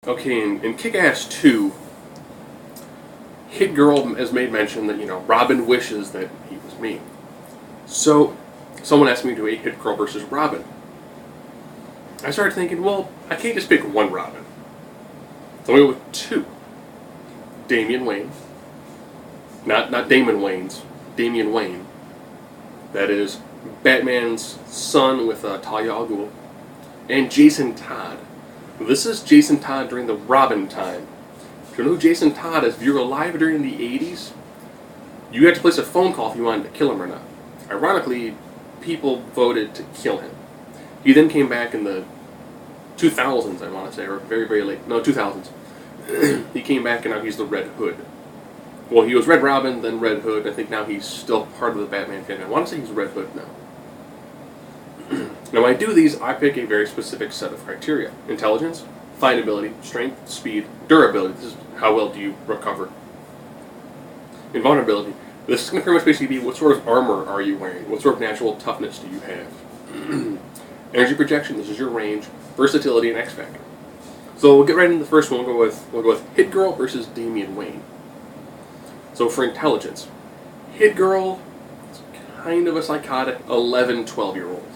Okay, in Kick-Ass 2, Hit Girl has made mention that, Robin wishes that he was me. So, someone asked me to do a Hit Girl versus Robin. I started thinking, well, I can't just pick one Robin. So I'm going to go with two. Damian Wayne. Not Damon Wayans. Damian Wayne. That is Batman's son with Talia al Ghul. And Jason Todd. This is Jason Todd during the Robin time. If you know who Jason Todd is, if you were alive during the 80s, you had to place a phone call if you wanted to kill him or not. Ironically, people voted to kill him. He then came back in the 2000s, I want to say, or very, very late. No, 2000s. He came back and now he's the Red Hood. Well, he was Red Robin, then Red Hood. I think now he's still part of the Batman family. I want to say he's Red Hood now. Now, when I do these, I pick a very specific set of criteria. Intelligence, findability, strength, speed, durability. This is how well do you recover. Invulnerability. This is going to pretty much basically be what sort of armor are you wearing? What sort of natural toughness do you have? Energy projection. This is your range. Versatility and X Factor. So we'll get right into the first one. We'll go with Hit Girl versus Damian Wayne. So for intelligence, Hit Girl is kind of a psychotic 11, 12-year-old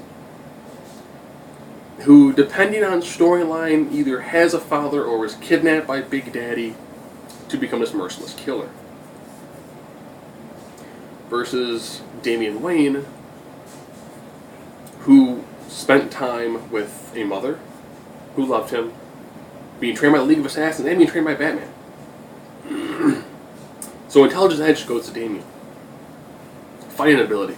who, depending on storyline, either has a father or was kidnapped by Big Daddy to become this merciless killer. Versus Damian Wayne, who spent time with a mother who loved him, being trained by the League of Assassins, and being trained by Batman. So intelligence edge goes to Damian. Fighting ability.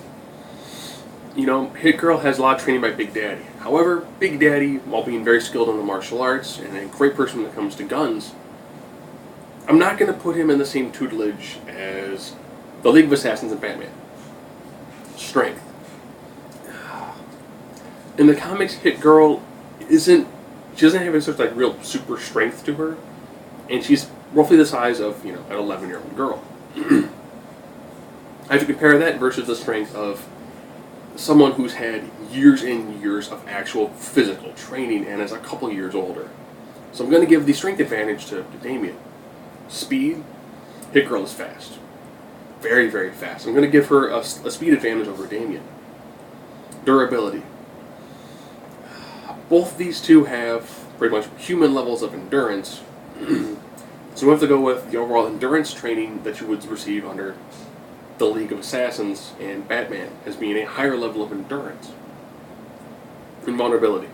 Hit Girl has a lot of training by Big Daddy. However, Big Daddy, while being very skilled in the martial arts and a great person when it comes to guns, I'm not going to put him in the same tutelage as the League of Assassins and Batman. Strength. In the comics, Hit Girl she doesn't have any sort of real super strength to her, and she's roughly the size of, an 11-year-old girl. I have to compare that versus the strength of someone who's had years and years of actual physical training and is a couple years older. So I'm going to give the strength advantage to Damian. Speed, Hit Girl is fast. Very, very fast. I'm going to give her a speed advantage over Damian. Durability. Both these two have pretty much human levels of endurance. So we have to go with the overall endurance training that you would receive under the League of Assassins and Batman as being a higher level of endurance. Invulnerability.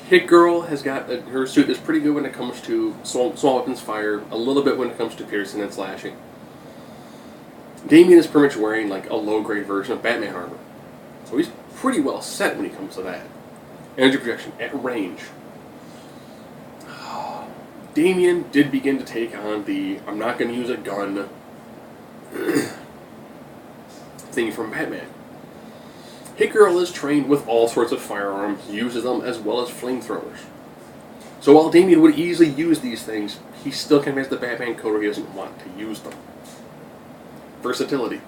Hit Girl has got her suit is pretty good when it comes to small weapons fire, a little bit when it comes to piercing and slashing. Damian is pretty much wearing a low-grade version of Batman armor. So he's pretty well set when he comes to that. Energy projection at range. Damian did begin to take on the I'm not going to use a gun thing from Batman. Hit Girl is trained with all sorts of firearms, uses them as well as flamethrowers. So while Damian would easily use these things, he still kind of has the Batman code where he doesn't want to use them. Versatility.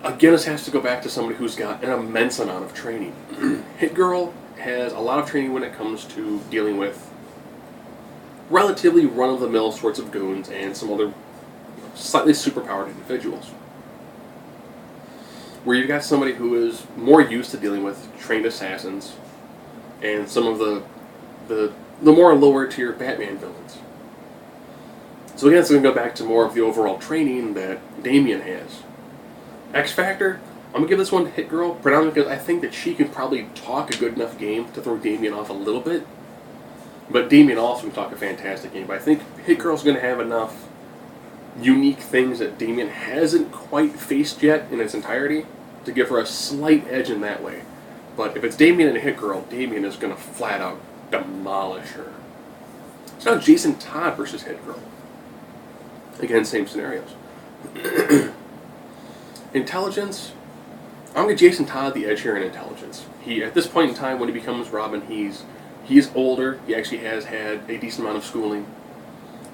Again, this has to go back to somebody who's got an immense amount of training. Hit Girl has a lot of training when it comes to dealing with relatively run-of-the-mill sorts of goons and some other slightly superpowered individuals. Where you've got somebody who is more used to dealing with trained assassins and some of the more lower-tier Batman villains. So again, it's going to go back to more of the overall training that Damian has. X Factor, I'm going to give this one to Hit Girl, predominantly because I think that she can probably talk a good enough game to throw Damian off a little bit. But Damian also can talk a fantastic game. But I think Hit Girl's going to have enough unique things that Damian hasn't quite faced yet in its entirety to give her a slight edge in that way. But if it's Damian and Hit Girl, Damian is going to flat out demolish her. It's now Jason Todd versus Hit Girl. Again, same scenarios. Intelligence, I'm going to give Jason Todd the edge here in intelligence. He, at this point in time, when he becomes Robin, he's older. He actually has had a decent amount of schooling.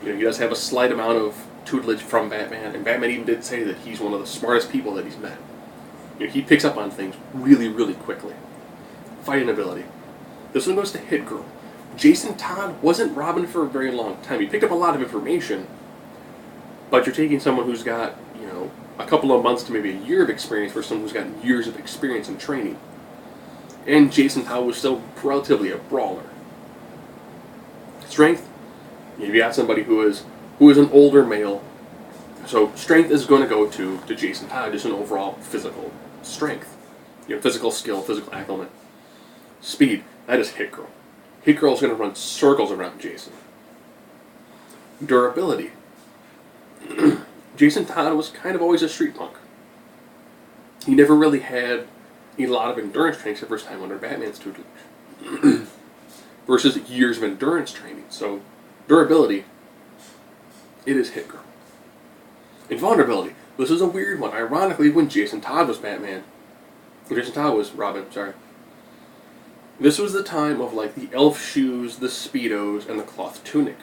He does have a slight amount of tutelage from Batman, and Batman even did say that he's one of the smartest people that he's met. He picks up on things really, really quickly. Fighting ability. This one goes to Hit Girl. Jason Todd wasn't Robin for a very long time. He picked up a lot of information, but you're taking someone who's got, a couple of months to maybe a year of experience for someone who's got years of experience and training. And Jason Todd was still relatively a brawler. Strength, you've got somebody who is an older male. So strength is going to go to Jason Todd, just an overall physical strength. Physical skill, physical acumen. Speed, that is Hit Girl. Hit Girl is going to run circles around Jason. Durability. Jason Todd was kind of always a street punk. He never really had a lot of endurance training except for his time under Batman's tutelage. Versus years of endurance training. So, durability, it is Hit Girl. Invulnerability. This is a weird one. Ironically, when Jason Todd was Robin, sorry. This was the time of the elf shoes, the Speedos, and the cloth tunic.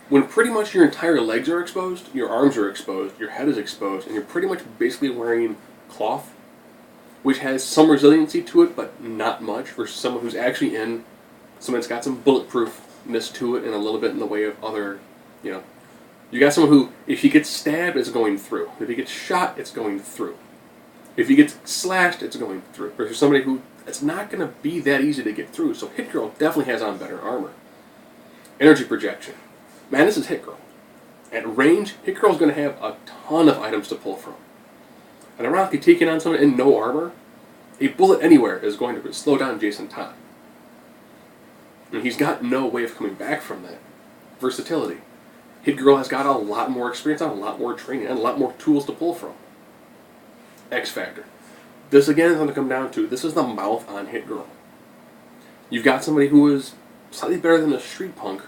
When pretty much your entire legs are exposed, your arms are exposed, your head is exposed, and you're pretty much basically wearing cloth, which has some resiliency to it, but not much, versus someone who's actually in something that's got some bulletproofness to it and a little bit in the way of other, You got someone who, if he gets stabbed, it's going through. If he gets shot, it's going through. If he gets slashed, it's going through. Versus somebody who, it's not going to be that easy to get through. So Hit Girl definitely has on better armor. Energy projection. Man, this is Hit Girl. At range, Hit Girl's going to have a ton of items to pull from. And ironically, taking on someone in no armor, a bullet anywhere is going to slow down Jason Todd. And he's got no way of coming back from that. Versatility. Hit Girl has got a lot more experience, a lot more training, and a lot more tools to pull from. X Factor. This again is going to come down to, this is the mouth on Hit Girl. You've got somebody who is slightly better than a street punk,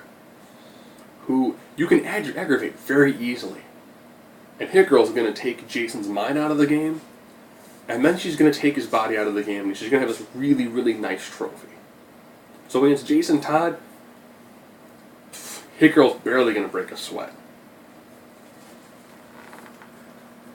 who you can aggravate very easily. And Hit Girl is going to take Jason's mind out of the game, and then she's going to take his body out of the game, and she's going to have this really, really nice trophy. So against Jason Todd, Hit Girl's barely going to break a sweat.